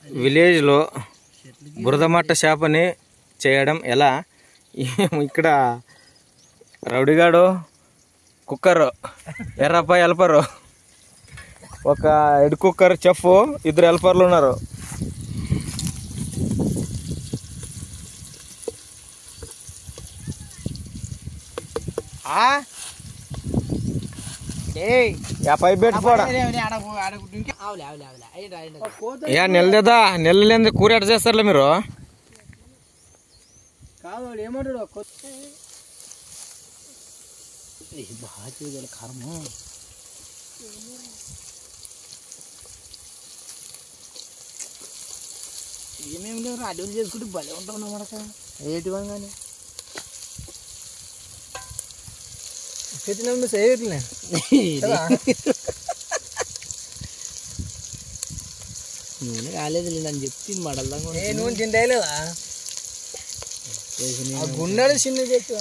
విలేజ్లో బురదమట్ట చేపని చేయడం ఎలా? ఇక్కడ రౌడిగాడు, కుక్కరు, ఎర్రప్ప హెల్పరు, ఒక హెడ్ కుక్కర్ చెఫ్, 2 హెల్పర్లు ఉన్నారు. పైప్ పెట్టుకోడా నెలదేదా నెల లేని కూర ఎట్ట చేస్తారులే మీరు? ఏమంటాడు ఏమేమి లేవు అడవులు చేసుకుంటే భలే ఉంటాం మనక ఏటి కానీ నూనె కాలేదు అని చెప్తే మడల్దా నూనె తింటలేదా గుండె చిన్న చేసి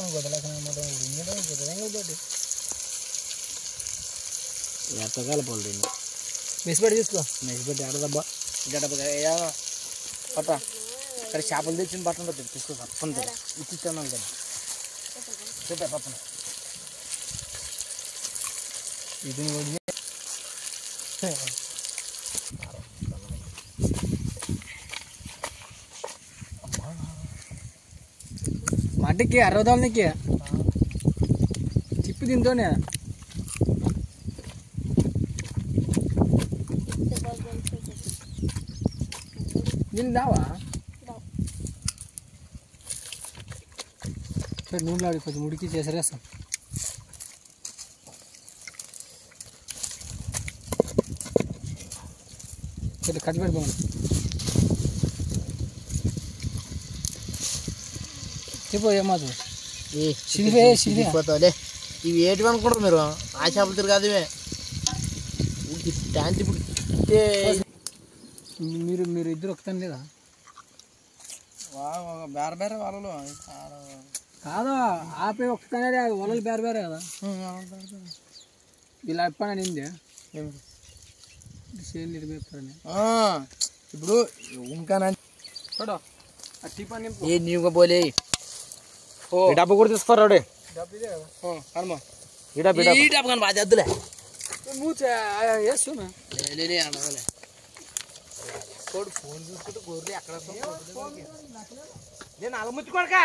ఎత్తకాల పళ్ళు మెసిపెట్టి తీసుకో మెసిపెట్టి ఆడదబ్బా గడప పట్ట ఇక్కడ చేపలు తెచ్చిన బట్టలు తీసుకో తప్పని ఇచ్చిస్తాను కదా చూపే పప్పన ఇది మట్టికి అరవదాలకి తిప్పి తింటూనే నీళ్ళు దావా సరే నూనె ఆడి కొంచెం ఉడికి చేసరేస్తాం. సరే కట్ పెట్టుకోండి చెప్పు ఏమాదు సిరిపోతావులే ఇవి ఏటివి అనుకుంటారు మీరు? ఆ చేపలు తిరగాదు ఇవే ట్యాంక్ ఇప్పుడు మీరు మీరు ఇద్దరు ఒకతాను లేదా బేర బేరే వలలు కాదు ఆపే ఒకతానే వలలు బేర బేరే కదా ఇలా ఎప్పని నిందే సేల్ నిడిపోతారని ఇప్పుడు ఇంకా చూడు ఏ నీవుగా పోలే డబ్బు కూడా తీసుకోరాడే ఈ డబ్బు కానీ బాగా చేద్దులే ఫోన్ చూసుకుంటే గొర్రెలు ఎక్కడ నేను అలముచ్చుకోడక